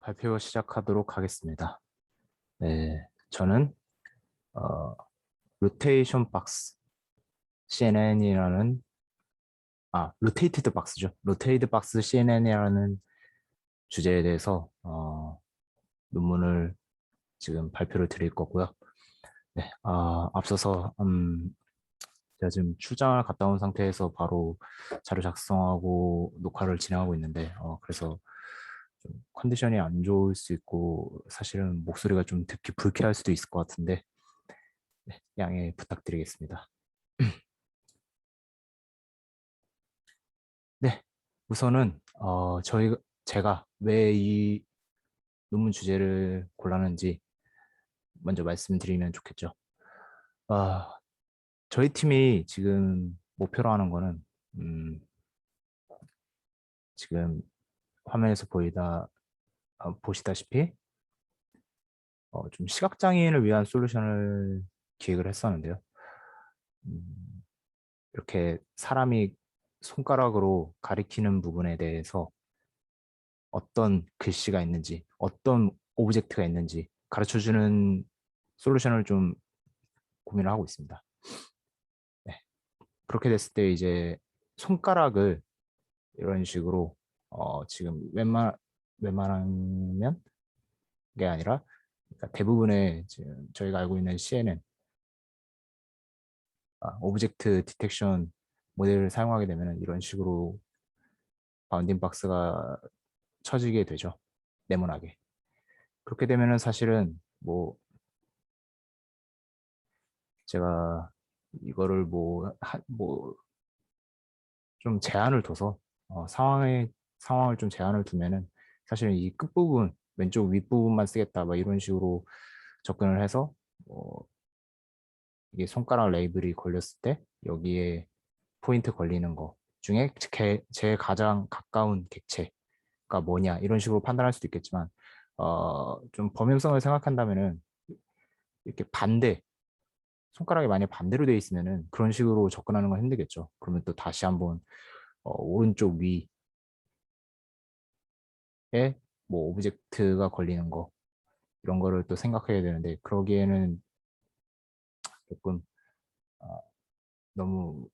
발표 시작하도록 하겠습니다. 네, 저는 어, 로테이션 박스 CNN이라는 로테이티드 박스죠. 로테이드 박스 CNN이라는 주제에 대해서 논문을 지금 발표를 드릴 거고요. 네, 앞서서 제가 지금 출장을 갔다 온 상태에서 바로 자료 작성하고 녹화를 진행하고 있는데 그래서 좀 컨디션이 안 좋을 수 있고 사실은 목소리가 좀 듣기 불쾌할 수도 있을 것 같은데 네, 양해 부탁드리겠습니다. 네, 우선은 제가 왜 이 논문 주제를 골랐는지 먼저 말씀드리면 좋겠죠. 아, 저희 팀이 지금 목표로 하는 거는 음, 지금 화면에서 보시다시피 좀 시각장애인을 위한 솔루션을 기획을 했었는데요. 음, 이렇게 사람이 손가락으로 가리키는 부분에 대해서 어떤 글씨가 있는지, 어떤 오브젝트가 있는지 가르쳐주는 솔루션을 좀 고민을 하고 있습니다. 네. 그렇게 됐을 때 이제 손가락을 이런 식으로 지금 웬만하면 게 아니라 그러니까 대부분의 지금 저희가 알고 있는 CNN 오브젝트 디텍션 모델을 사용하게 되면 이런 식으로 바운딩 박스가 쳐지게 되죠. 네모나게. 그렇게 되면은 사실은 뭐 제가 이거를 좀 제한을 둬서 상황을 좀 제한을 두면은 사실은 이 끝부분 왼쪽 윗부분만 쓰겠다 막 이런 식으로 접근을 해서 뭐 이게 손가락 레이블이 걸렸을 때 여기에 포인트 걸리는 거 중에 제 가장 가까운 객체가 뭐냐 이런 식으로 판단할 수도 있겠지만 좀 범용성을 생각한다면은 이렇게 손가락이 만약 반대로 되어 있으면은 그런 식으로 접근하는 건 힘들겠죠. 그러면 또 다시 한번 오른쪽 위에 뭐 오브젝트가 걸리는 거 이런 거를 또 생각해야 되는데 그러기에는 조금 어, 너무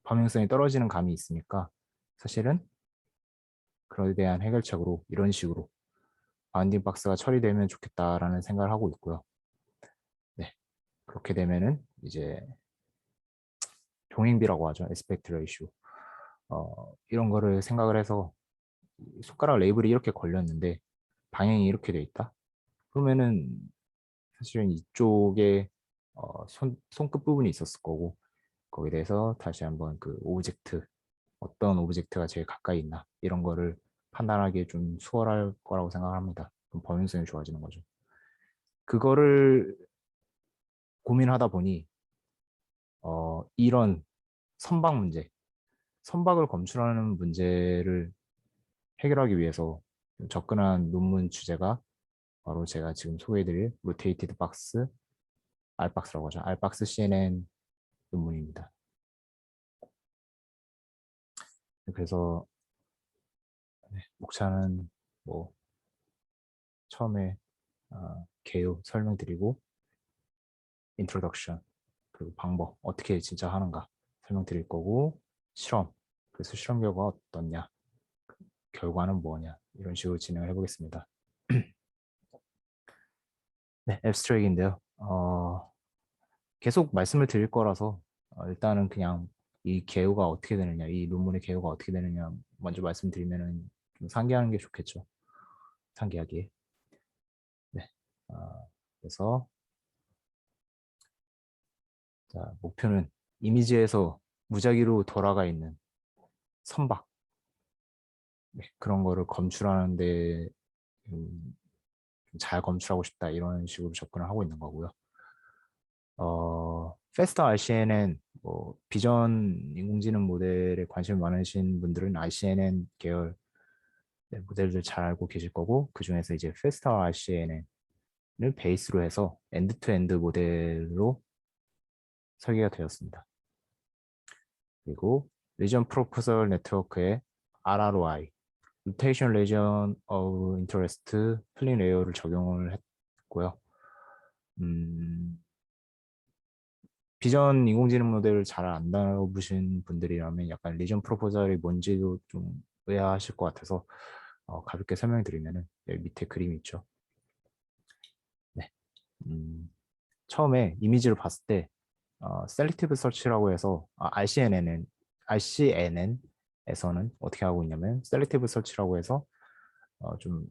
범용성이 떨어지는 감이 있으니까 사실은 그에 대한 해결책으로 이런 식으로 바운딩 박스가 처리되면 좋겠다라는 생각을 하고 있고요. 네, 그렇게 되면은 이제 동행비라고 하죠. 에스펙트 레이쇼. 이런 거를 생각을 해서 손가락 레이블이 이렇게 걸렸는데 방향이 이렇게 돼 있다. 그러면은 사실은 이쪽에 손끝 부분이 있었을 거고 거기에 대해서 다시 한번 그 어떤 오브젝트가 제일 가까이 있나 이런 거를 판단하기에 좀 수월할 거라고 생각합니다. 그럼 범용성이 좋아지는 거죠. 그거를 고민하다 보니 이런 선박 문제, 선박을 검출하는 문제를 해결하기 위해서 접근한 논문 주제가 바로 제가 지금 소개해드릴 로테이티드 박스, 알박스라고 하죠. 알박스 CNN 논문입니다. 그래서 목차는 뭐 처음에 개요 설명드리고 인트로덕션 그리고 방법 어떻게 진짜 하는가 설명드릴 거고 실험 그래서 실험 결과가 어떻냐 결과는 뭐냐 이런 식으로 진행을 해보겠습니다. 네, 앱스트랙인데요. 계속 말씀을 드릴 거라서 일단은 그냥 이 개요가 어떻게 되느냐, 이 논문의 개요가 어떻게 되느냐 먼저 말씀드리면은 좀 상기하는 게 좋겠죠. 상기하기에. 네. 그래서 자, 목표는 이미지에서 무작위로 돌아가 있는 선박 네, 그런 거를 검출하는데 잘 검출하고 싶다 이런 식으로 접근을 하고 있는 거고요. 페스터 RCNN 뭐 비전 인공지능 모델에 관심 많으신 분들은 RCNN 계열 네, 모델들 잘 알고 계실 거고 그 중에서 이제 페스터 RCNN을 베이스로 해서 엔드 투 엔드 모델로 설계가 되었습니다. 그리고 리전 프로포설 네트워크의 RROI rotation region of interest 플린 레이어를 적용을 했고요. 비전 인공지능 모델을 잘 안 다뤄보신 분들이라면 약간 리전 프로포절이 뭔지도 좀 의아하실 것 같아서 가볍게 설명드리면은 여기 밑에 그림이 있죠. 네. 처음에 이미지를 봤을 때 셀렉티브 서치라고 해서 RCNN에서는 어떻게 하고 있냐면 셀렉티브 서치라고 해서 좀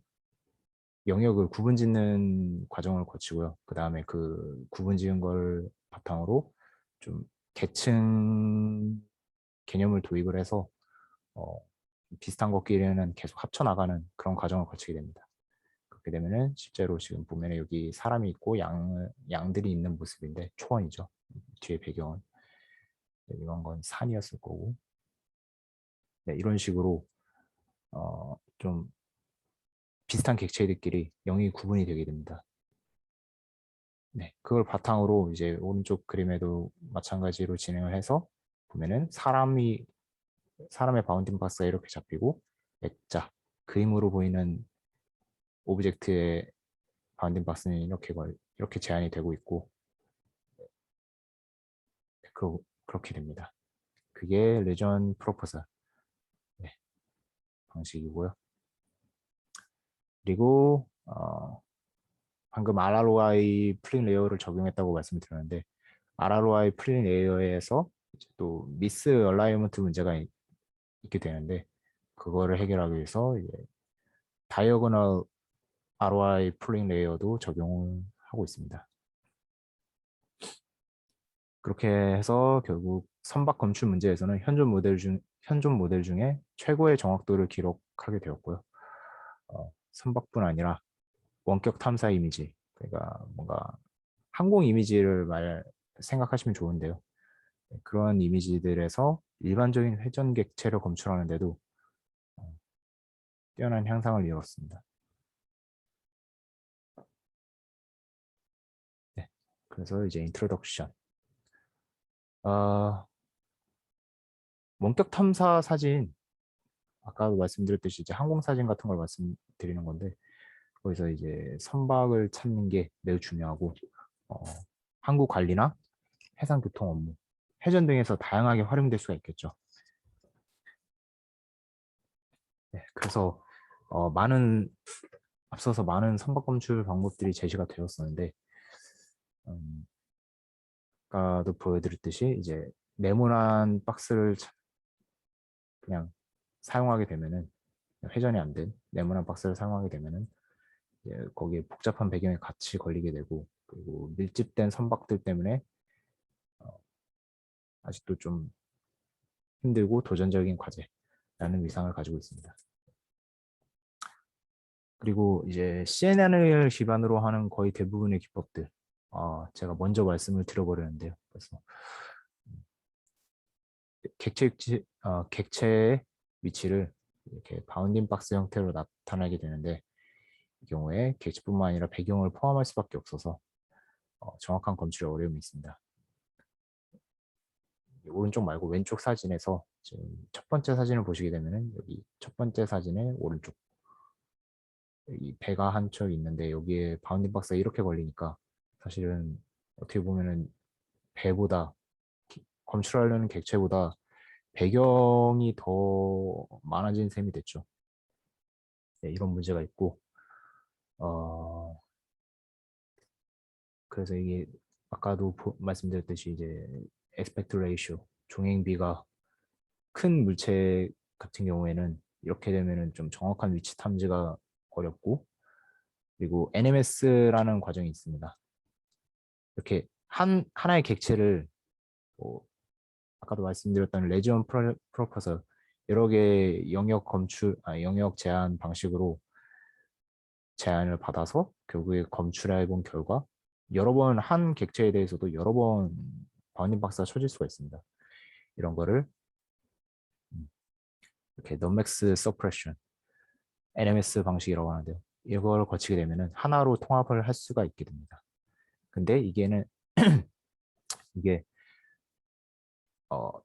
영역을 구분짓는 과정을 거치고요. 그 다음에 그 구분지은 걸 바탕으로 좀 계층 개념을 도입을 해서 어, 비슷한 것끼리는 계속 합쳐 나가는 그런 과정을 거치게 됩니다. 그렇게 되면은 실제로 지금 보면 여기 사람이 있고 양들이 있는 모습인데 초원이죠. 뒤에 배경은 이런 건 산이었을 거고 네, 이런 식으로 좀 비슷한 객체들끼리 영역이 구분이 되게 됩니다. 네, 그걸 바탕으로 이제 오른쪽 그림에도 마찬가지로 진행을 해서 보면은 사람의 바운딩 박스가 이렇게 잡히고 액자 그림으로 보이는 오브젝트의 바운딩 박스는 이렇게 제한이 되고 있고 그렇게 됩니다. 그게 레전 프로포설 네, 방식이고요. 그리고 방금 RROI 플린 레이어를 적용했다고 말씀드렸는데 RROI 플린 레이어에서 또 미스 얼라이먼트 문제가 있게 되는데 그거를 해결하기 위해서 이제 다이어고널 ROI 플린 레이어도 적용을 하고 있습니다. 그렇게 해서 결국 선박 검출 문제에서는 현존 모델 중에 최고의 정확도를 기록하게 되었고요. 선박뿐 아니라 원격 탐사 이미지, 그러니까 뭔가 항공 이미지를 생각하시면 좋은데요. 그런 이미지들에서 일반적인 회전 객체를 검출하는데도 어, 뛰어난 향상을 이뤘습니다. 네. 그래서 이제 인트로덕션. 원격 탐사 사진, 아까도 말씀드렸듯이 이제 항공 사진 같은 걸 말씀드리는 건데 거기서 이제 선박을 찾는 게 매우 중요하고 어, 항구 관리나 해상 교통 업무, 해전 등에서 다양하게 활용될 수가 있겠죠. 네, 그래서 앞서서 많은 선박 검출 방법들이 제시가 되었었는데 음, 아까도 보여드렸듯이 이제 네모난 박스를 그냥 사용하게 되면은 회전이 안 된 네모난 박스를 사용하게 되면은 이제 거기에 복잡한 배경이 같이 걸리게 되고 그리고 밀집된 선박들 때문에 어, 아직도 좀 힘들고 도전적인 과제라는 위상을 가지고 있습니다. 그리고 이제 CNN을 기반으로 하는 거의 대부분의 기법들, 제가 먼저 말씀을 드려버렸는데요. 그래서 객체의 위치를 이렇게 바운딩 박스 형태로 나타나게 되는데 이 경우에 객체뿐만 아니라 배경을 포함할 수밖에 없어서 정확한 검출에 어려움이 있습니다. 오른쪽 말고 왼쪽 사진에서 지금 첫 번째 사진을 보시게 되면은 여기 첫 번째 사진의 오른쪽 이 배가 한 척 있는데 여기에 바운딩 박스가 이렇게 걸리니까 사실은 어떻게 보면은 배보다 검출하려는 객체보다 배경이 더 많아진 셈이 됐죠. 네, 이런 문제가 있고 어, 그래서 이게 아까도 말씀드렸듯이 이제 에스펙트 레이쇼 종횡비가 큰 물체 같은 경우에는 이렇게 되면은 좀 정확한 위치 탐지가 어렵고 그리고 NMS라는 과정이 있습니다. 이렇게 하나의 객체를 뭐 아까도 말씀드렸던 레지온 프로포설 여러 개의 영역 제한 방식으로 제안을 받아서 결국에 검출해 본 결과 여러 번 한 객체에 대해서도 여러 번 바운딩 박스가 쳐질 수가 있습니다. 이런 거를 이렇게 넘맥스 서프레션 NMS 방식이라고 하는데요. 이걸 거치게 되면 하나로 통합을 할 수가 있게 됩니다. 근데 이게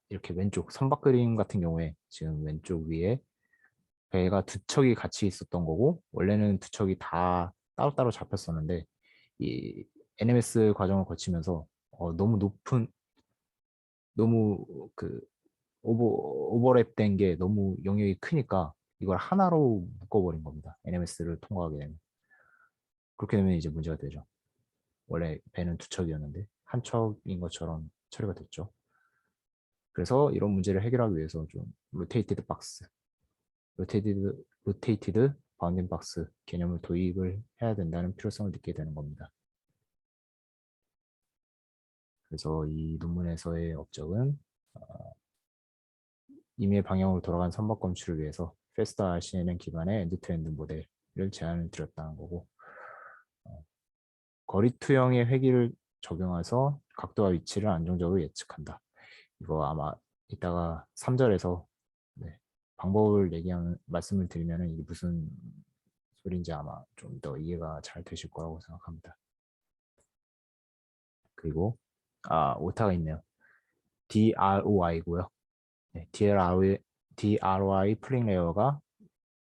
이렇게 왼쪽 선박 그림 같은 경우에 지금 왼쪽 위에 배가 두 척이 같이 있었던 거고 원래는 두 척이 다 따로따로 잡혔었는데 이 NMS 과정을 거치면서 너무 그 오버랩 된 게 너무 영역이 크니까 이걸 하나로 묶어버린 겁니다. NMS를 통과하게 되면. 그렇게 되면 이제 문제가 되죠. 원래 배는 두 척이었는데 한 척인 것처럼 처리가 됐죠. 그래서 이런 문제를 해결하기 위해서 좀 로테이티드 박스, 로테이티드 바운딩 박스 개념을 도입을 해야 된다는 필요성을 느끼게 되는 겁니다. 그래서 이 논문에서의 업적은 임의의 방향으로 돌아간 선박 검출을 위해서 페스타 RCNN 기반의 엔드투엔드 모델을 제안을 드렸다는 거고 거리 투영의 회기를 적용해서 각도와 위치를 안정적으로 예측한다. 이거 아마 이따가 3절에서 방법을 말씀을 드리면 이게 무슨 소리인지 아마 좀 더 이해가 잘 되실 거라고 생각합니다. 그리고 오타가 있네요. DROI고요. 네, DROI 프링 레이어가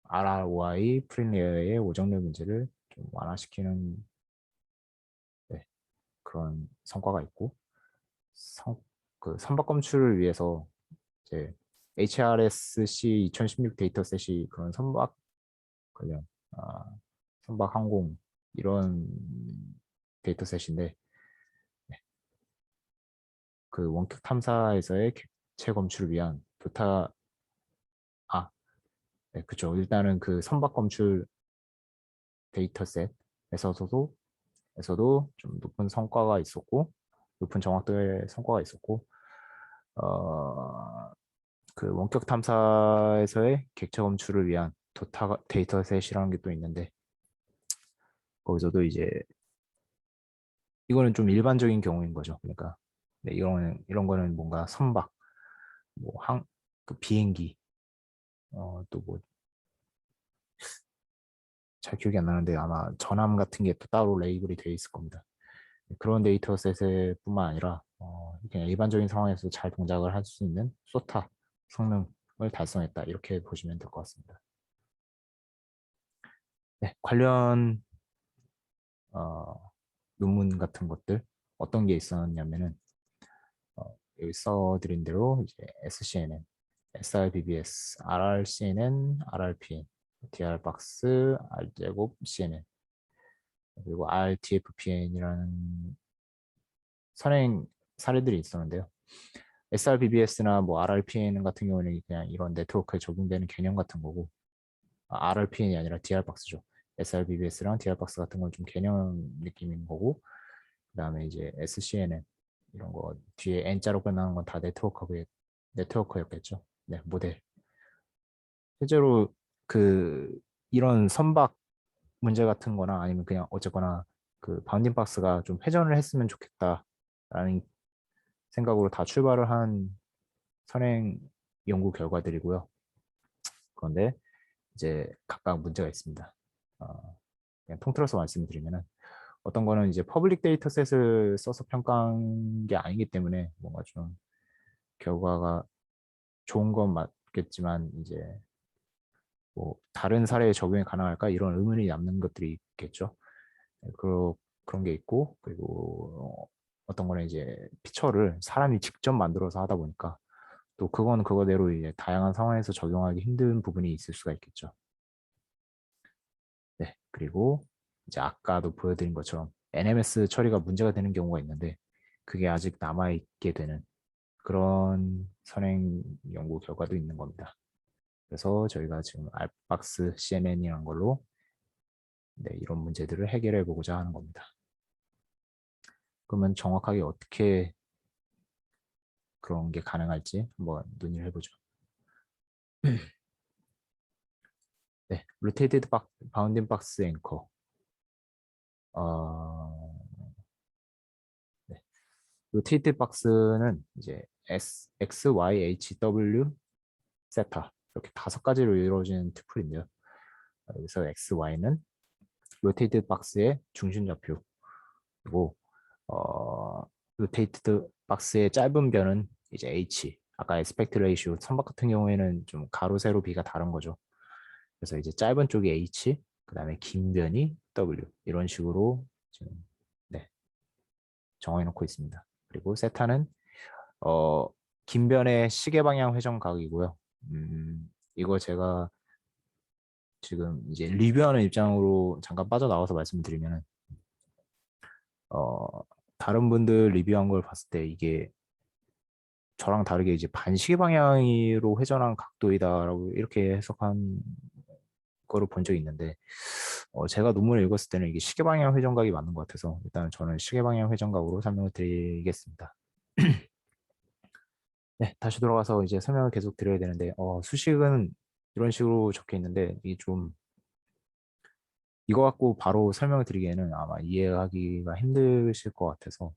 RROI 프링 레이어의 오정률 문제를 좀 완화시키는 그런 성과가 있고 그 선박 검출을 위해서 이제 HRSC 2016 데이터셋이 그런 선박 관련 선박 항공 이런 데이터셋인데 그 원격 탐사에서의 객체 검출을 위한 그쵸. 일단은 그 선박 검출 데이터셋에서도 좀 높은 성과가 있었고 높은 정확도의 성과가 있었고 어, 그 원격 탐사에서의 객체 검출을 위한 데이터셋이라는 게 또 있는데 거기서도 이제 이거는 좀 일반적인 경우인 거죠. 그러니까 네, 이런 거는 뭔가 선박, 그 비행기, 또 뭐 잘 기억이 안 나는데 아마 전함 같은 게 또 따로 레이블이 되어 있을 겁니다. 그런 데이터셋에 뿐만 아니라 그냥 일반적인 상황에서 잘 동작을 할 수 있는 소타 성능을 달성했다 이렇게 보시면 될 것 같습니다. 네, 관련 논문 같은 것들 어떤 게 있었냐면은 여기 써드린 대로 이제 SCNN, SRBBS, RRCNN, RRPN, DR박스, R제곱, CNN 그리고 RTFPN이라는 선행 사례들이 있었는데요. SRBBS나 뭐 RRPN 같은 경우는 그냥 이런 네트워크에 적용되는 개념 같은 거고 RRPN이 아니라 DR박스죠. SRBBS랑 DR박스 같은 건 좀 개념 느낌인 거고 그다음에 이제 SCNN 이런 거 뒤에 N자로 끝나는 건 다 네트워크였겠죠. 네, 모델. 실제로 그 이런 선박 문제 같은 거나 아니면 그냥 어쨌거나 그 바운딩 박스가 좀 회전을 했으면 좋겠다라는 생각으로 다 출발을 한 선행 연구 결과들이고요. 그런데 이제 각각 문제가 있습니다. 그냥 통틀어서 말씀드리면은 어떤 거는 이제 퍼블릭 데이터셋을 써서 평가한 게 아니기 때문에 뭔가 좀 결과가 좋은 건 맞겠지만 이제 뭐 다른 사례에 적용이 가능할까 이런 의문이 남는 것들이 있겠죠. 네, 그런 게 있고 그리고 어떤 거는 이제 피처를 사람이 직접 만들어서 하다 보니까 또 그건 그거대로 이제 다양한 상황에서 적용하기 힘든 부분이 있을 수가 있겠죠. 네, 그리고 이제 아까도 보여드린 것처럼 NMS 처리가 문제가 되는 경우가 있는데 그게 아직 남아있게 되는 그런 선행 연구 결과도 있는 겁니다. 그래서 저희가 지금 알박스 CNN이라는 걸로 이런 문제들을 해결해 보고자 하는 겁니다. 그러면 정확하게 어떻게 그런 게 가능할지 한번 논의를 해보죠. 네, 로테이티드 바운딩 박스 앵커. 네. 로테이티드 박스는 이제 X, Y, H, W, 세타 이렇게 5가지로 이루어진 튜플인데요. 여기서 X, Y는 로테이티드 박스의 중심 좌표이고 로테이티드 박스의 짧은 변은 이제 H. 아까 에스펙트 레이시오 선박 같은 경우에는 좀 가로 세로 비가 다른 거죠. 그래서 이제 짧은 쪽이 H, 그 다음에 긴 변이 W 이런 식으로 지금 네, 정해 놓고 있습니다. 그리고 세타는 어, 긴 변의 시계 방향 회전각이고요. 이거 제가 지금 이제 리뷰하는 입장으로 잠깐 빠져나와서 말씀드리면 어, 다른 분들 리뷰한 걸 봤을 때 이게 저랑 다르게 이제 반시계 방향으로 회전한 각도이다라고 이렇게 해석한 거를 본 적이 있는데 제가 논문을 읽었을 때는 이게 시계 방향 회전각이 맞는 것 같아서 일단 저는 시계 방향 회전각으로 설명을 드리겠습니다. 네, 다시 돌아가서 이제 설명을 계속 드려야 되는데 수식은 이런 식으로 적혀 있는데 이게 좀 이거 갖고 바로 설명을 드리기에는 아마 이해하기가 힘드실 것 같아서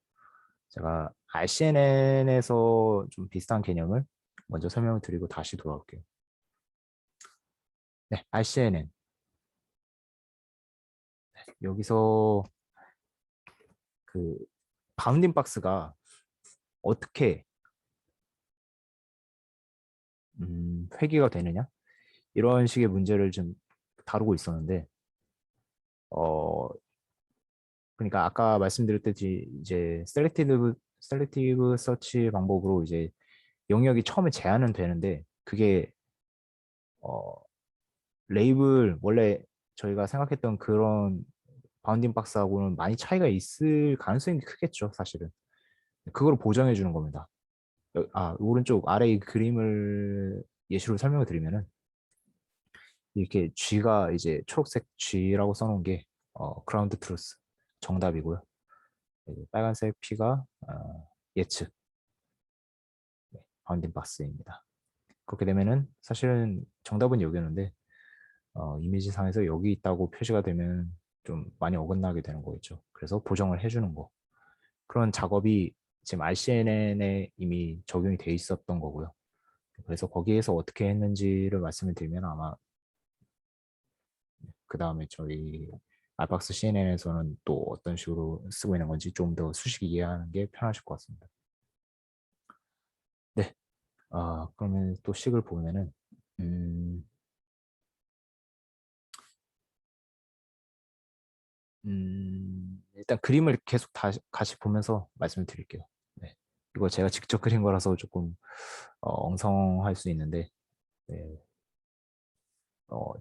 제가 RCNN에서 좀 비슷한 개념을 먼저 설명을 드리고 다시 돌아올게요. 네, RCNN. 여기서 그 바운딩 박스가 어떻게 회귀가 되느냐? 이런 식의 문제를 좀 다루고 있었는데 어 그러니까 아까 말씀드렸듯이 이제 셀렉티브 서치 방법으로 이제 영역이 처음에 제한은 되는데 그게 어 레이블 원래 저희가 생각했던 그런 바운딩 박스하고는 많이 차이가 있을 가능성이 크겠죠, 사실은. 그걸 보정해 주는 겁니다. 오른쪽 아래 이 그림을 예시로 설명을 드리면은 이렇게 G가 이제 초록색 G라고 써놓은 게 그라운드 트루스 정답이고요. 빨간색 P가 예측 바운딩 박스입니다. 그렇게 되면은 사실은 정답은 여기였는데 이미지상에서 여기 있다고 표시가 되면 좀 많이 어긋나게 되는 거겠죠. 그래서 보정을 해주는 거. 그런 작업이 지금 RCNN에 이미 적용이 돼 있었던 거고요. 그래서 거기에서 어떻게 했는지를 말씀을 드리면 아마 그 다음에 저희 알박스 CNN에서는 또 어떤 식으로 쓰고 있는 건지 좀 더 수식이 이해하는 게 편하실 것 같습니다. 네. 그러면 또 식을 보면은 음, 일단 그림을 계속 같이 보면서 말씀을 드릴게요. 네. 이거 제가 직접 그린 거라서 조금 엉성할 수 있는데 네.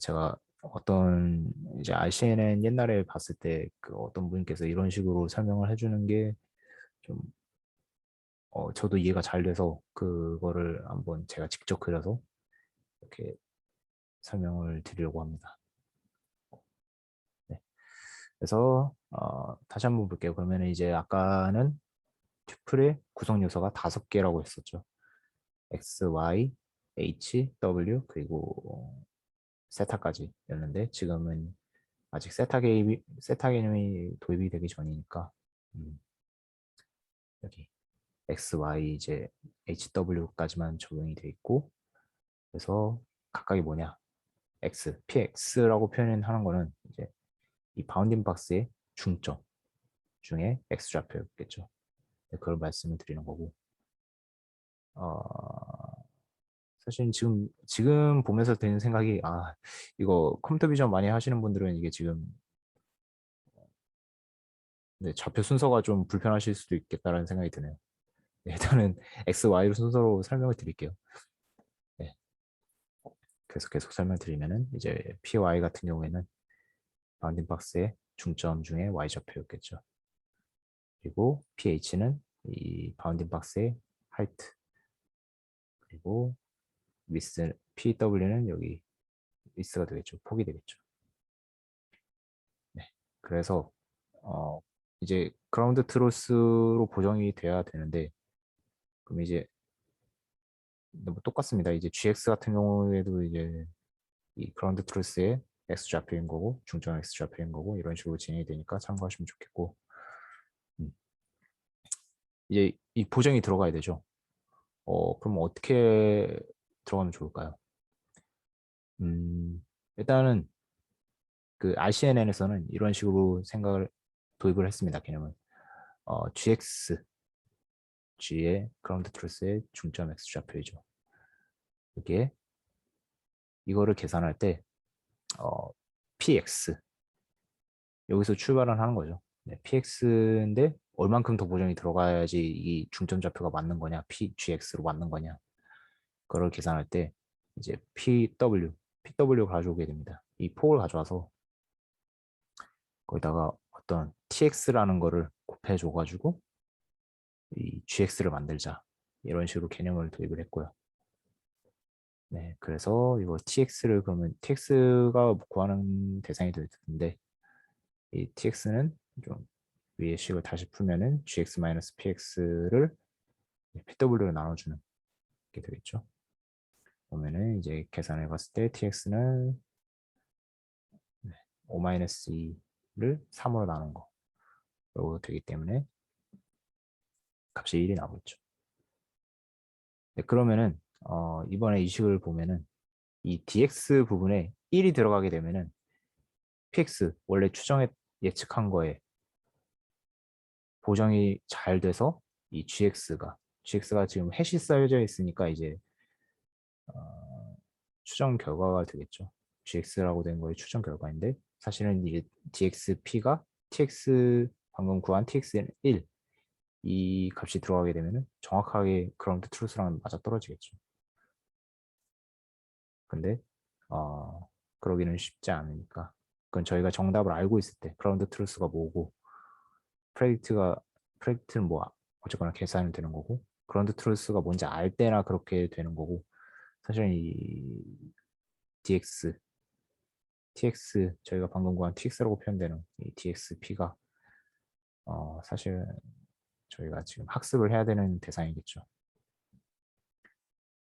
제가 어떤 이제 RCNN 옛날에 봤을 때 그 어떤 분께서 이런 식으로 설명을 해주는 게 좀 저도 이해가 잘 돼서 그거를 한번 제가 직접 그려서 이렇게 설명을 드리려고 합니다. 네. 그래서 다시 한번 볼게요. 그러면 이제 아까는 튜플의 구성 요소가 5개라고 했었죠. X, Y, H, W 그리고 세타까지였는데 지금은 아직 세타 개념이 도입이 되기 전이니까 음, 여기 X, Y 이제 HW까지만 적용이 돼 있고 그래서 각각이 뭐냐 X, PX라고 표현하는 거는 이제 이 바운딩 박스의 중점 중에 X 좌표였겠죠. 그걸 말씀을 드리는 거고 사실 지금 보면서 드는 생각이 이거 컴퓨터 비전 많이 하시는 분들은 이게 지금 네, 좌표 순서가 좀 불편하실 수도 있겠다라는 생각이 드네요. 네, 일단은 X, Y 순서로 설명을 드릴게요. 네, 그래서 계속 설명드리면은 이제 PY 같은 경우에는 바운딩 박스의 중점 중에 Y 좌표였겠죠. 그리고 PH는 이 바운딩 박스의 하이트 그리고 위스 PW는 여기 위스가 되겠죠. 폭이 되겠죠. 네, 그래서 어, 이제 그라운드 트로스로 보정이 돼야 되는데 그럼 이제 뭐 똑같습니다. 이제 GX 같은 경우에도 이제 이 그라운드 트루스의 X 좌표인 거고 중점 X 좌표인 거고 이런 식으로 진행이 되니까 참고하시면 좋겠고 음. 이제 이 보정이 들어가야 되죠. 그럼 어떻게 들어가면 좋을까요? 일단은 그 RCNN에서는 이런 식으로 생각을 도입을 했습니다. 개념을 GX G의 그라운드 트루스의 중점 X 좌표이죠. 이게 이거를 계산할 때 px 여기서 출발을 하는 거죠. 네, px인데 얼만큼 더 보정이 들어가야지 이 중점 좌표가 맞는 거냐, pgx로 맞는 거냐. 그걸 계산할 때 이제 pw 가져오게 됩니다. 이 폭을 가져와서 거기다가 어떤 tx라는 거를 곱해줘가지고 이 gx를 만들자. 이런 식으로 개념을 도입을 했고요. 네, 그래서 이거 tx를 그러면 tx가 구하는 대상이 될 텐데 이 tx는 좀 위의 식을 다시 풀면은 gx-px를 pw로 나눠주는 게 되겠죠. 그러면은 이제 계산해 봤을 때 tx는 5-2를 3으로 나눈 거 되기 때문에 값이 1이 나오겠죠. 네, 그러면은 이번에 이 식을 보면은 이 dx 부분에 1이 들어가게 되면은 px 원래 예측한 거에 보정이 잘 돼서 이 gx가 지금 해시 쌓여져 있으니까 이제 추정 결과가 되겠죠. gx라고 된 거의 추정 결과인데 사실은 이제 dxp가 tx 방금 구한 tx는 1 이 값이 들어가게 되면은 정확하게 그라운드 트루스랑 맞아 떨어지겠죠. 근데 그러기는 쉽지 않으니까 그건 저희가 정답을 알고 있을 때 그라운드 트루스가 뭐고 프레딕트는 뭐 어쨌거나 계산이 되는 거고 그라운드 트루스가 뭔지 알 때나 그렇게 되는 거고 사실은 이 dx tx 저희가 방금 구한 tx라고 표현되는 이 dxp가 사실 저희가 지금 학습을 해야 되는 대상이겠죠.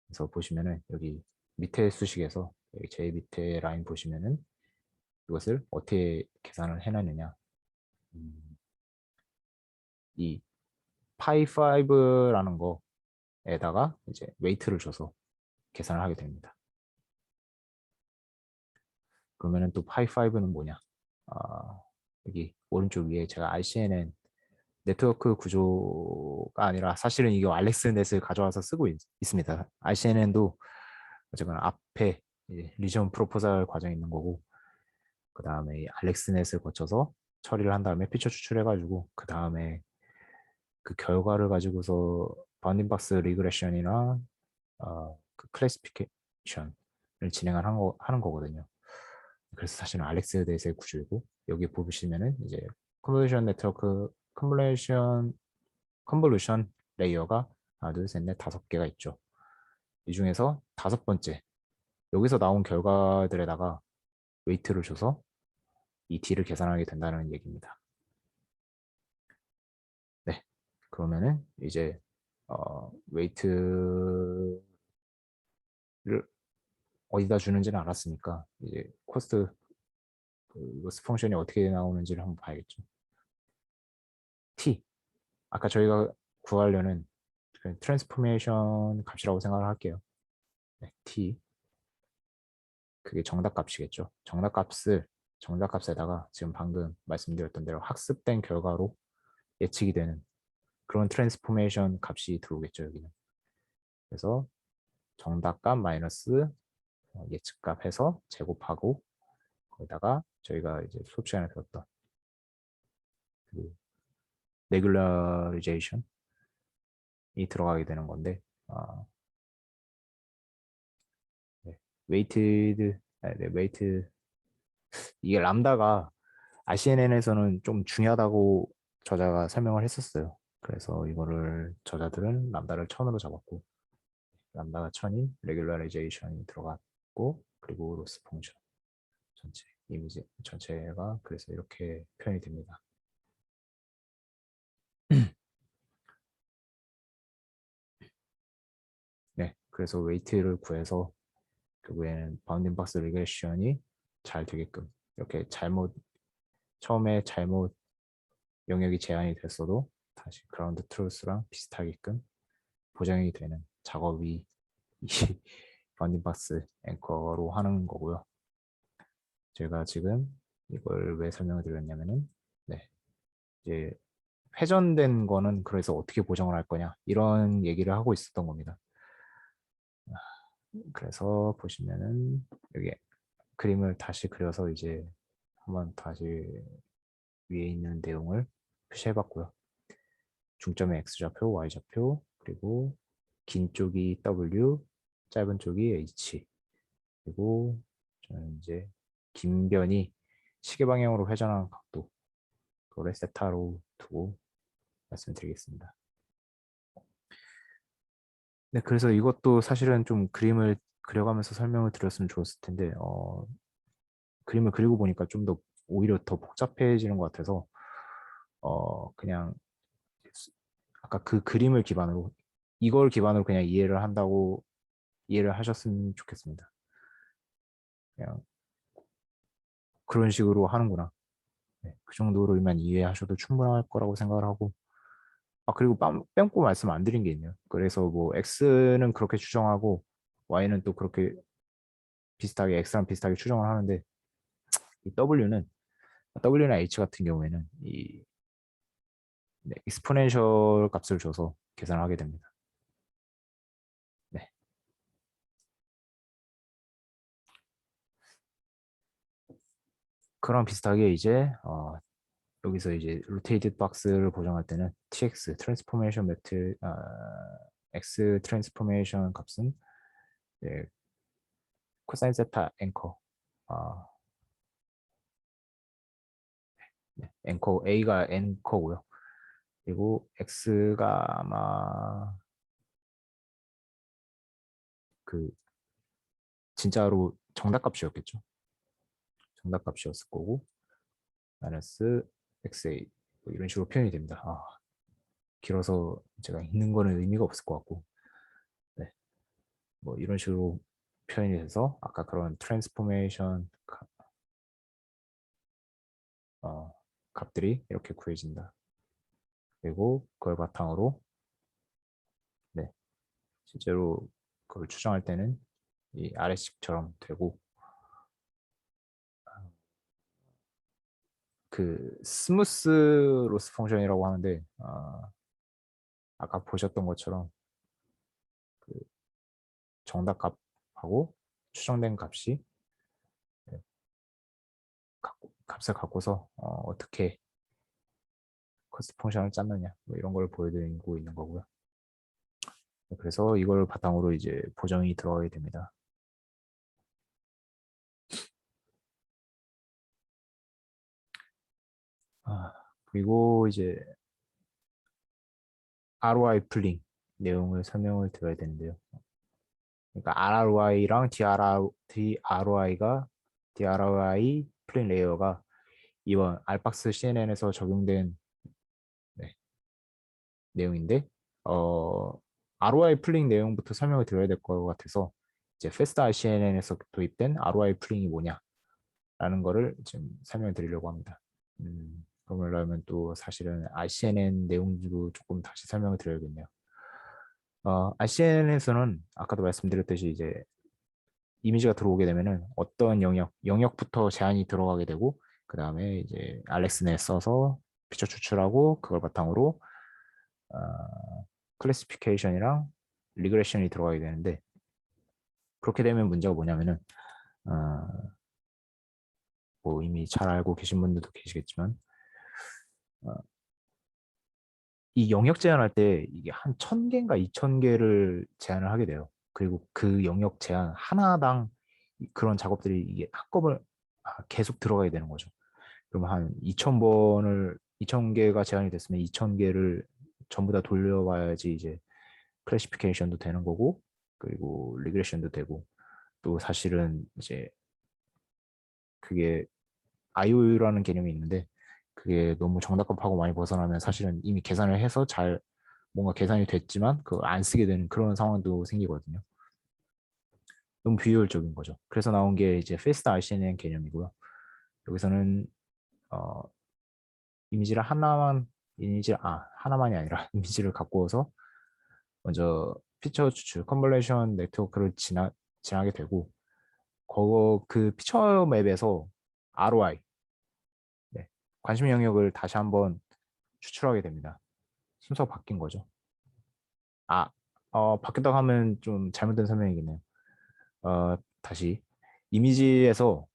그래서 보시면은 여기 밑에 수식에서 여기 제일 밑에 라인 보시면은 이것을 어떻게 계산을 해놨느냐. 이 pi5라는 거에다가 이제 웨이트를 줘서 계산을 하게 됩니다. 그러면은 또 pi5는 뭐냐? 여기 오른쪽 위에 제가 RCNN 네트워크 구조가 아니라 사실은 이게 알렉스넷을 가져와서 쓰고 있습니다. RCNN도 어쨌거나 앞에 리전 프로포잘 과정이 있는 거고 그 다음에 알렉스넷을 거쳐서 처리를 한 다음에 피처 추출해가지고 그 다음에 그 결과를 가지고서 바운딩 박스 리그레션이나 그 클래시피케이션을 하는 거거든요. 그래서 사실은 알렉스넷의 구조이고 여기 보시면은 이제 컨볼루션 네트워크 컨볼루션 레이어가 하나, 둘, 셋, 넷, 5개가 있죠. 이 중에서 5번째 여기서 나온 결과들에다가 웨이트를 줘서 이 D를 계산하게 된다는 얘기입니다. 네, 그러면은 이제 웨이트를 어디다 주는지는 알았으니까 이제 코스트 로스 펑션이 어떻게 나오는지를 한번 봐야겠죠. T 아까 저희가 구하려는 트랜스포메이션 값이라고 생각을 할게요. 네, T 그게 정답 값이겠죠. 정답값에다가 지금 방금 말씀드렸던 대로 학습된 결과로 예측이 되는 그런 트랜스포메이션 값이 들어오겠죠, 여기는. 그래서 정답값 마이너스 예측값 해서 제곱하고 거기다가 저희가 이제 수업 시간에 배웠던 그 레귤러리제이션이 들어가게 되는 건데 네, 웨이트 이게 람다가 RCNN에서는 좀 중요하다고 저자가 설명을 했었어요. 그래서 이거를 저자들은 람다를 1000으로 잡았고 람다가 1000인 레귤러리제이션이 들어갔고 그리고 로스 펑션 전체 이미지 전체가 그래서 이렇게 표현이 됩니다. 네, 그래서 웨이트를 구해서 결국에는 바운딩 박스 리그레션이 잘 되게끔 이렇게 처음에 잘못 영역이 제한이 됐어도 다시 그라운드 트루스랑 비슷하게끔 보장이 되는 작업이 이 바운딩 박스 앵커로 하는 거고요. 제가 지금 이걸 왜 설명을 드렸냐면은 네, 이제 회전된 거는 그래서 어떻게 보정을 할 거냐 이런 얘기를 하고 있었던 겁니다. 그래서 보시면은 여기 그림을 다시 그려서 이제 한번 다시 위에 있는 내용을 표시해봤고요. 중점의 x좌표, y좌표, 그리고 긴 쪽이 w, 짧은 쪽이 h, 그리고 저는 이제 긴 변이 시계 방향으로 회전하는 각도, 그거를 세타로 두고 말씀드리겠습니다. 네, 그래서 이것도 사실은 좀 그림을 그려가면서 설명을 드렸으면 좋았을 텐데, 그림을 그리고 보니까 좀 더 오히려 더 복잡해지는 것 같아서, 그냥 아까 그 그림을 기반으로, 이걸 기반으로 그냥 이해를 한다고 이해를 하셨으면 좋겠습니다. 그냥 그런 식으로 하는구나. 네, 그 정도로만 이해하셔도 충분할 거라고 생각을 하고, 그리고 뺨고 말씀 안 드린 게 있네요. 그래서 뭐 X는 그렇게 추정하고 Y는 또 그렇게 비슷하게 X랑 비슷하게 추정을 하는데 이 W나 H 같은 경우에는 이 익스포넨셜 값을 줘서 계산을 하게 됩니다. 네. 그랑 비슷하게 이제 여기서 이제 로테이티드 박스를 보정할 때는 TX 트랜스포메이션 매트 X 트랜스포메이션 값은 네, 코사인 세타 앵커 네, 앵커 A가 앵커고요. 그리고 X가 아마 그 진짜로 정답값이었겠죠. 정답값이었을 거고 마이너스 XA 뭐 이런 식으로 표현이 됩니다. 길어서 제가 읽는 거는 의미가 없을 것 같고 네, 뭐 이런 식으로 표현이 돼서 아까 그런 트랜스포메이션 값들이 이렇게 구해진다. 그리고 그걸 바탕으로 네, 실제로 그걸 추정할 때는 이 아래식처럼 되고 그 스무스 로스 펑션이라고 하는데 아까 보셨던 것처럼 그 정답값하고 추정된 값이 네, 값을 갖고서 어떻게 코스트 펑션을 짰느냐 뭐 이런 걸 보여드리고 있는 거고요. 그래서 이걸 바탕으로 이제 보정이 들어가게 됩니다. 그리고 이제 ROI 풀링 내용을 설명을 드려야 되는데요. 그러니까 RROI랑 DROI 풀링 레이어가 이번 알박스 CNN에서 적용된 네, 내용인데 ROI 풀링 내용부터 설명을 드려야 될 것 같아서 이제 페스트 RCNN에서 도입된 ROI 풀링이 뭐냐라는 거를 지금 설명을 드리려고 합니다. 그러려면 또 사실은 RCNN 내용도 조금 다시 설명을 드려야겠네요. RCNN에서는 아까도 말씀드렸듯이 이제 이미지가 들어오게 되면은 어떤 영역부터 제한이 들어가게 되고 그 다음에 이제 알렉스넷 써서 피처 추출하고 그걸 바탕으로 클래시피케이션이랑 리그레션이 들어가게 되는데 그렇게 되면 문제가 뭐냐면은 어, 뭐 이미 잘 알고 계신 분들도 계시겠지만 어, 이 영역 제한할 때 이게 한 1000개인가 2000개를 제한을 하게 돼요. 그리고 그 영역 제한 하나당 그런 작업들이 이게 한꺼번에 계속 들어가게 되는 거죠. 그럼 한 2000개가 제한이 됐으면 2000개를 전부 다 돌려봐야지 이제 클래시피케이션도 되는 거고 그리고 리그레션도 되고 또 사실은 이제 그게 IOU라는 개념이 있는데 그게 너무 정답값하고 많이 벗어나면 사실은 이미 계산을 해서 잘 뭔가 계산이 됐지만 그걸 안 쓰게 되는 그런 상황도 생기거든요. 너무 비효율적인 거죠. 그래서 나온 게 이제 Fast RCN 개념이고요. 여기서는 어, 이미지를 하나만이 아니라 이미지를 갖고서 먼저 피처 추출 컨볼레이션 네트워크를 지나게 되고 그 피처 맵에서 ROI 네, 관심 영역을 다시 한번 추출하게 됩니다. 순서가 바뀐 거죠. 바뀌었다고 하면 좀 잘못된 설명이겠네요. 다시 이미지에서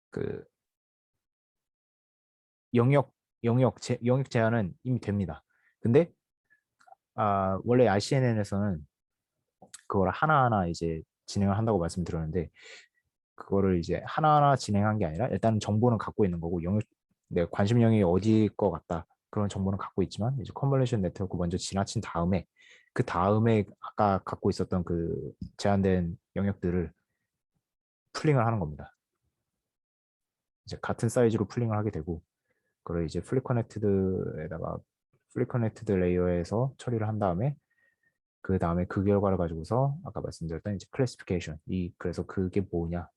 그 영역 제한은 이미 됩니다. 근데 원래 RCNN에서는 그걸 하나하나 이제 진행을 한다고 말씀드렸는데 그거를 이제 하나하나 진행한 게 아니라 일단 정보는 갖고 있는 거고 내 관심 영역이 어디일 것 같다. 그런 정보는 갖고 있지만 이제 컨볼루션 네트워크 먼저 지나친 다음에 그 다음에 아까 갖고 있었던 그 제한된 영역들을 풀링을 하는 겁니다. 이제 같은 사이즈로 풀링을 하게 되고 그걸 이제 플리 커넥티드 레이어에서 처리를 한 다음에 그 다음에 그 결과를 가지고서 아까 말씀드렸던 이제 클래시피케이션 그래서 그게 뭐냐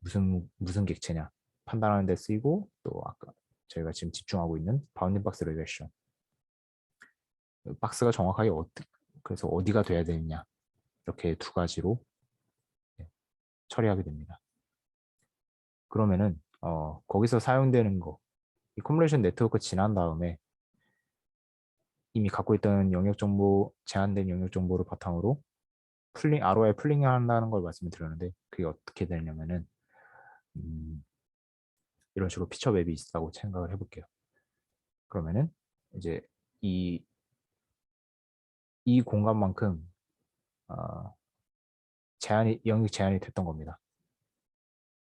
무슨 객체냐 판단하는 데 쓰이고 또 아까 저희가 지금 집중하고 있는 바운딩 박스 리그레션 박스가 정확하게 그래서 어디가 돼야 되느냐 이렇게 두 가지로 처리하게 됩니다. 그러면은 거기서 사용되는 이 커뮤니케이션 네트워크 지난 다음에 이미 갖고 있던 영역 정보 제한된 영역 정보를 바탕으로 ROI 풀링을 한다는 걸 말씀을 드렸는데 그게 어떻게 되냐면은 이런 식으로 피처 맵이 있다고 생각을 해볼게요. 그러면은 이제 이 공간만큼 영역 제한이 됐던 겁니다.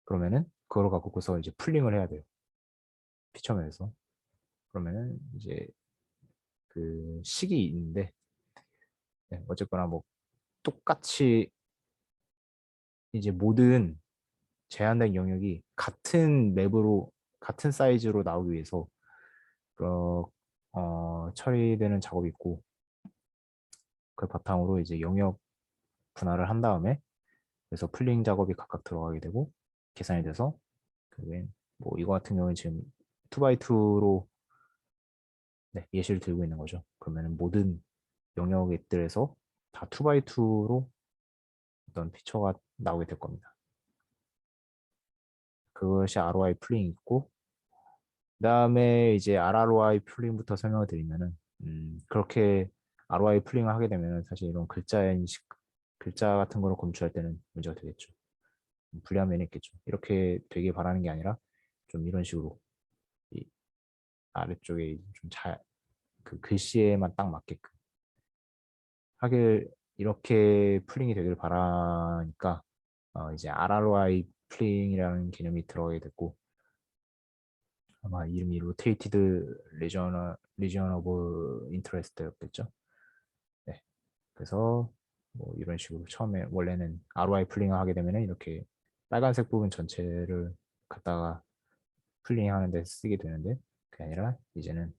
그러면은 그걸 갖고서 이제 풀링을 해야 돼요. 피처맵에서. 그러면은 이제 그 식이 있는데 어쨌거나 뭐 똑같이 이제 모든 제한된 영역이 같은 맵으로 같은 사이즈로 나오기 위해서 처리되는 작업이 있고 그 바탕으로 이제 영역 분할을 한 다음에 그래서 풀링 작업이 각각 들어가게 되고 계산이 돼서 그게 뭐 이거 같은 경우는 지금 2x2로 예시를 들고 있는 거죠. 그러면 모든 영역들에서 다 2x2로 어떤 피처가 나오게 될 겁니다. 그것이 ROI 풀링이 있고 그다음에 이제 RROI 풀링부터 설명을 드리면은 그렇게 ROI 풀링을 하게 되면 사실 이런 글자 같은 거를 검출할 때는 문제가 되겠죠. 불리한 면이 있겠죠. 이렇게 되길 바라는 게 아니라 좀 이런 식으로 이 아래쪽에 그 글씨에만 딱 맞게끔 하길 이렇게 풀링이 되길 바라니까 이제 RROI 풀링이라는 개념이 들어가게 됐고 아마 이름이 Rotated Region of Interest였겠죠. 네, 그래서 뭐 이런 식으로 처음에 원래는 ROI 풀링을 하게 되면 이렇게 빨간색 부분 전체를 갖다가 풀링하는 데 쓰게 되는데 그게 아니라 이제는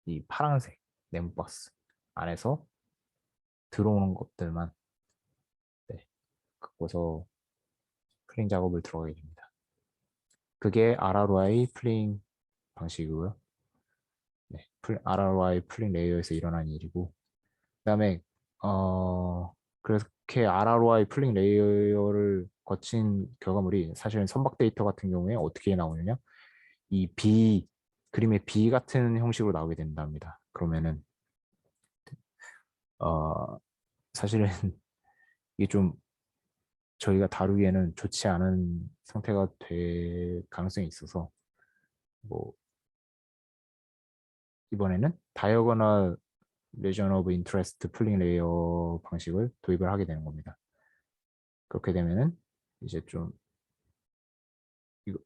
이 파란색 네모 박스 안에서 들어오는 것들만 갖고서 풀링 작업을 들어가게 됩니다. 그게 RROI 풀링 방식이고요. RROI 풀링 레이어에서 일어난 일이고 그다음에 그렇게 RROI 풀링 레이어를 거친 결과물이 사실은 선박 데이터 같은 경우에 어떻게 나오느냐 이 그림의 B 같은 형식으로 나오게 된답니다. 그러면은 사실은 이게 좀 저희가 다루기에는 좋지 않은 상태가 될 가능성이 있어서 뭐 이번에는 다이어거널 레전 오브 인터레스트 풀링 레이어 방식을 도입을 하게 되는 겁니다. 그렇게 되면은 이제 좀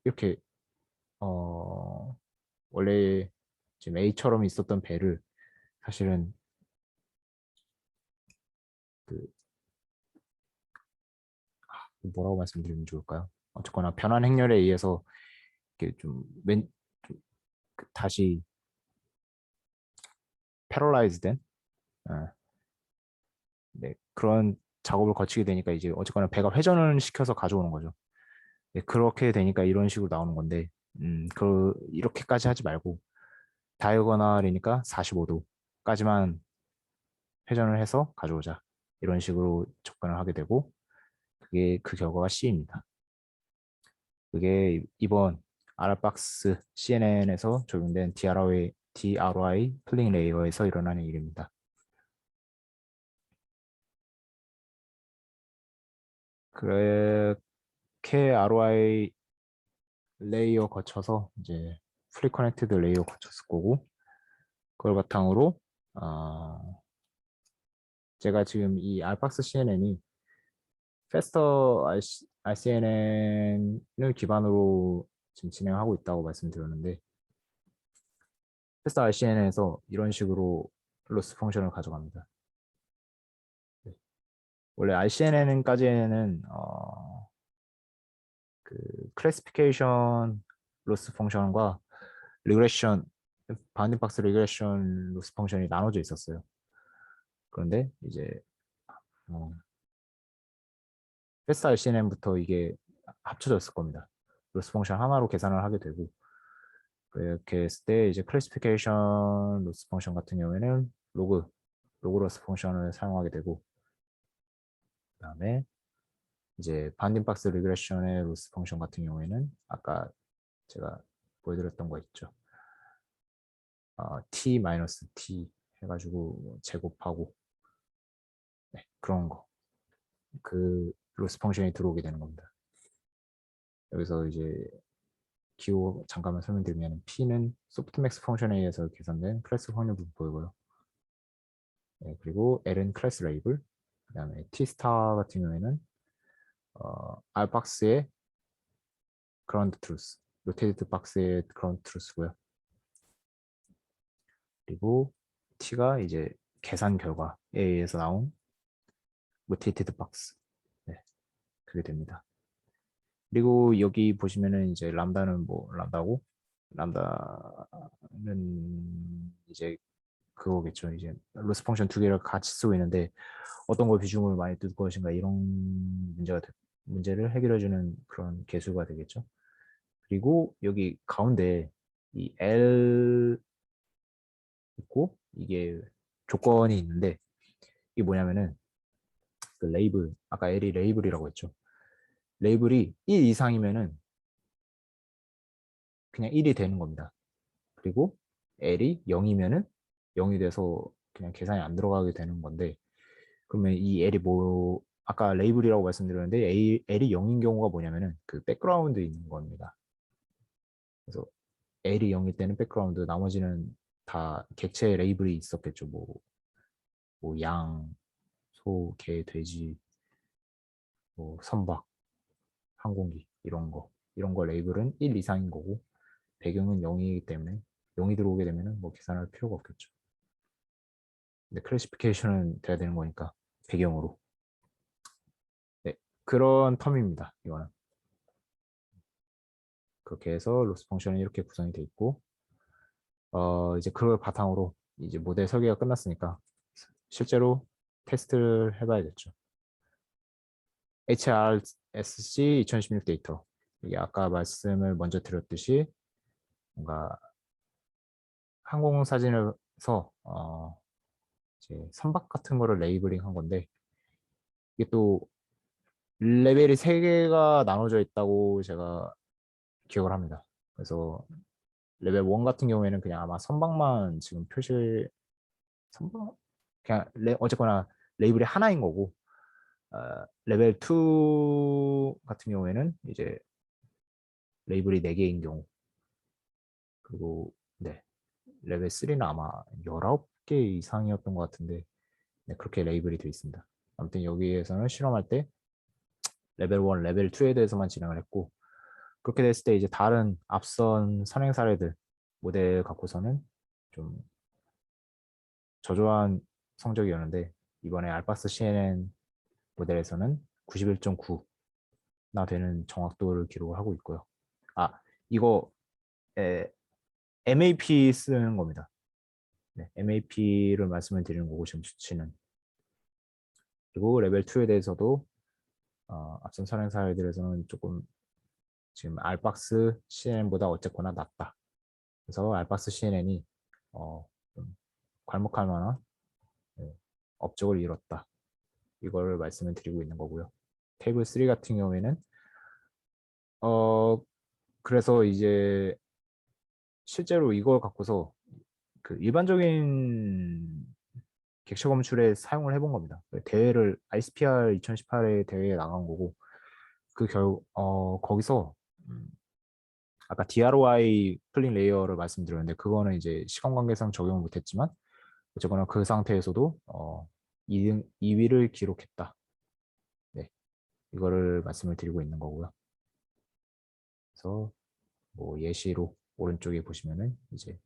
이렇게 원래 지금 A처럼 있었던 배를 사실은 그 뭐라고 말씀드리면 좋을까요? 어쨌거나 변환 행렬에 의해서 이렇게 다시 패러라이즈 된 그런 작업을 거치게 되니까 이제 어쨌거나 배가 회전을 시켜서 가져오는 거죠. 그렇게 되니까 이런 식으로 나오는 건데 이렇게까지 하지 말고 다이어고널이니까 45도까지만 회전을 해서 가져오자. 이런 식으로 접근을 하게 되고 그게 그 결과가 C입니다. 그게 이번 RBox CNN에서 적용된 DROI 플링 레이어에서 일어나는 일입니다. 그렇게 ROI 레이어 거쳐서 이제 프리 커넥티드 레이어 거쳤을 거고, 그걸 바탕으로 제가 지금 이 알박스 CNN이 페스터 RCNN을 기반으로 지금 진행하고 있다고 말씀드렸는데, 페스터 RCNN에서 이런 식으로 로스 펑션을 가져갑니다. 네. 원래 RCNN까지는 그 클래시피케이션 로스 펑션과 리그레션, 바운딩 박스 리그레션 로스 펑션이 나눠져 있었어요. 그런데 이제 패스 RCNN부터 이게 합쳐졌을 겁니다. 로스 펑션 하나로 계산을 하게 되고, 그렇게 했을 때 이제 클래시피케이션 로스 펑션 같은 경우에는 로그 로스 펑션을 사용하게 되고, 그다음에 이제 바운딩 박스 리그레션의 로스 펑션 같은 경우에는 아까 제가 보여드렸던 거 있죠. t-t 해가지고 제곱하고, 네, 그런 거. 그 로스 펑션이 들어오게 되는 겁니다. 여기서 이제 기호 잠깐만 설명드리면 P는 소프트맥스 펑션에 의해서 계산된 클래스 확률 분포이고요. 네, 그리고 L은 클래스 레이블, 그 다음에 T 스타 같은 경우에는 R박스의 그라운드 트루스, 로테이트 박스의 그라운드 트루스고요. 그리고 T가 이제 계산 결과에 의해서 나온 로테이티드 박스. 네, 그게 됩니다. 그리고 여기 보시면은 이제 람다는 뭐 람다고, 람다는 이제 그거겠죠. 이제 로스 펑션 두 개를 같이 쓰고 있는데 어떤 걸 비중을 많이 둘 것인가, 이런 문제를 해결해주는 그런 개수가 되겠죠. 그리고 여기 가운데 이 L 있고 이게 조건이 있는데, 이게 뭐냐면은 그 레이블, 아까 L이 레이블이라고 했죠. 레이블이 1 이상이면은 그냥 1이 되는 겁니다. 그리고 L이 0이면은 0이 돼서 그냥 계산이 안 들어가게 되는 건데, 그러면 이 L이 뭐, 아까 레이블이라고 말씀드렸는데 L이 0인 경우가 뭐냐면은 그 백그라운드 있는 겁니다. 그래서 L이 0일 때는 백그라운드, 나머지는 다 객체 레이블이 있었겠죠. 뭐 양, 소, 개, 돼지, 뭐 선박, 항공기, 이런 거 레이블은 1 이상인 거고, 배경은 0이기 때문에 0이 들어오게 되면은 뭐 계산할 필요가 없겠죠. 근데 클래시피케이션은 돼야 되는 거니까 배경으로. 네, 그런 텀입니다. 이거는. 그렇게 해서 로스 펑션이 이렇게 구성이 돼 있고, 이제 그걸 바탕으로 이제 모델 설계가 끝났으니까 실제로 테스트를 해봐야겠죠. HRSC 2016 데이터. 이게 아까 말씀을 먼저 드렸듯이 뭔가 항공 사진에서 이제 선박 같은 거를 레이블링 한 건데, 이게 또 레벨이 3개가 나눠져 있다고 제가 기억을 합니다. 그래서 레벨 1 같은 경우에는 그냥 아마 선박만 지금 선박? 그냥 어쨌거나 레이블이 하나인 거고, 레벨 2 같은 경우에는 이제 레이블이 4개인 경우, 그리고 네, 레벨 3는 아마 19개 이상이었던 것 같은데, 네, 그렇게 레이블이 되어 있습니다. 아무튼 여기에서는 실험할 때 레벨 1, 레벨 2에 대해서만 진행을 했고, 그렇게 됐을 때 이제 다른 앞선 선행 사례들 모델 갖고서는 좀 저조한 성적이었는데, 이번에 알박스 CNN 모델에서는 91.9나 되는 정확도를 기록을 하고 있고요. 이거 MAP 쓰는 겁니다. 네, MAP를 말씀을 드리는 거고, 지금 수치는. 그리고 레벨 2에 대해서도 앞선 선행 사례들에서는 조금 지금 알박스 CNN보다 어쨌거나 낫다. 그래서 알박스 CNN이 좀 괄목할 만한 업적을 이뤘다. 이걸 말씀을 드리고 있는 거고요. 테이블 3 같은 경우에는 그래서 이제 실제로 이걸 갖고서 그 일반적인 객체 검출에 사용을 해본 겁니다. 대회를 ICPR 2018에 대회에 나간 거고, 거기서 아까 DROI 플린 레이어를 말씀드렸는데 그거는 이제 시간 관계상 적용을 못했지만 어쨌거나 그 상태에서도 2위를 기록했다. 네, 이거를 말씀을 드리고 있는 거고요. 그래서 뭐 예시로 오른쪽에 보시면은 이제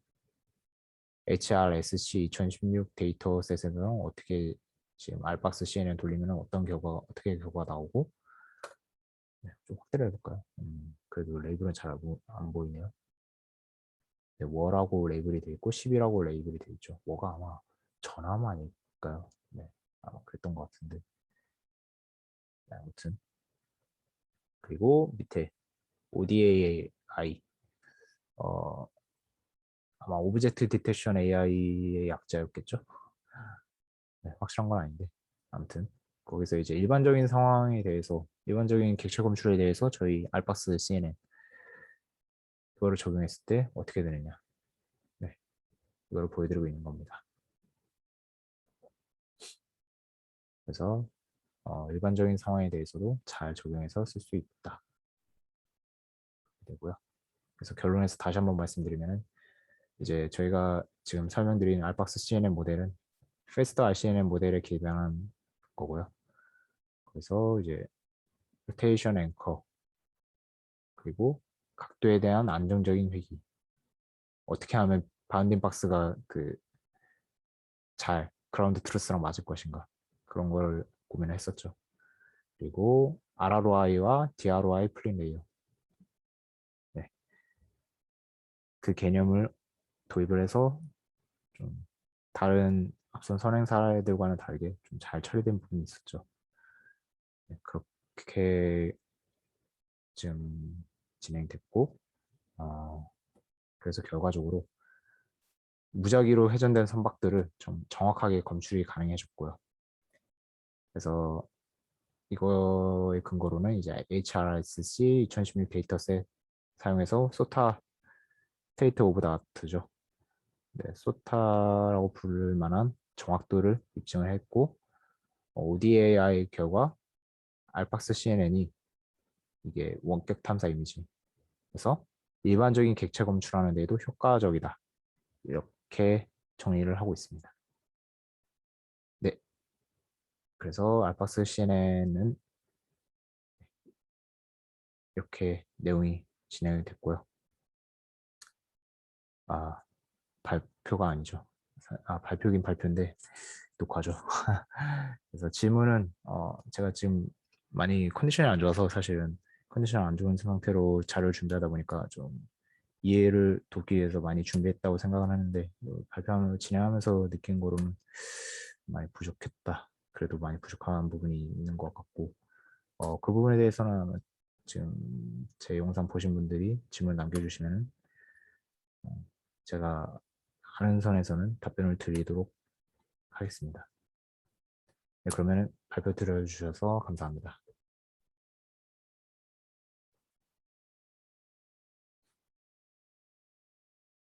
HRSC 2016 데이터셋에서 어떻게 지금 알박스 CNN 돌리면 어떻게 결과가 나오고. 네, 좀 확대를 해볼까요? 그래도 레이블은 잘 안 보이네요. 네, 워라고 레이블이 돼 있고 10이라고 레이블이 돼 있죠. 워가 아마 전화만 아닐까요? 네, 아마 그랬던 것 같은데. 네, 아무튼 그리고 밑에 ODAI 아마 오브젝트 디텍션 AI의 약자였겠죠? 네, 확실한 건 아닌데 아무튼 거기서 이제 일반적인 상황에 대해서 일반적인 객체 검출에 대해서 저희 알박스 CNN 그거를 적용했을 때 어떻게 되느냐. 네, 이걸 보여드리고 있는 겁니다. 그래서 일반적인 상황에 대해서도 잘 적용해서 쓸 수 있다. 되고요. 그래서 결론에서 다시 한번 말씀드리면 이제 저희가 지금 설명드린 알박스 CNN 모델은 페스트 RCNN 모델에 기반한 거고요. 그래서 이제 로테이션 앵커 그리고 각도에 대한 안정적인 회귀 어떻게 하면 바운딩 박스가 잘 그라운드 트루스랑 맞을 것인가 그런 걸 고민을 했었죠. 그리고 RROI와 DROI 플린 레이어 네. 그 개념을 도입을 해서 좀 다른 앞선 선행 사례들과는 다르게 좀 잘 처리된 부분이 있었죠. 네, 그렇게 지금 진행됐고 그래서 결과적으로 무작위로 회전된 선박들을 좀 정확하게 검출이 가능해졌고요. 그래서 이거의 근거로는 이제 HRSC 2016 데이터셋 사용해서 소타 스테이트 오브 더 아트죠. 네, 소타라고 부를 만한 정확도를 입증을 했고 ODAI 결과 알박스 CNN이 이게 원격 탐사 이미지 그래서 일반적인 객체 검출하는 데에도 효과적이다. 이렇게 정리를 하고 있습니다. 네, 그래서 알박스 CNN은 이렇게 내용이 진행이 됐고요. 아, 발표가 아니죠. 발표긴 발표인데 녹화죠. 그래서 질문은 제가 지금 많이 컨디션이 안 좋아서 사실은 컨디션 안 좋은 상태로 자료를 준비하다 보니까 좀 이해를 돕기 위해서 많이 준비했다고 생각을 하는데 발표하면서 진행하면서 느낀 거로는 많이 부족했다. 그래도 많이 부족한 부분이 있는 것 같고 그 부분에 대해서는 아마 지금 제 영상 보신 분들이 질문 남겨주시면 제가 하는 선에서는 답변을 드리도록 하겠습니다. 네, 그러면 발표 들어주셔서 감사합니다.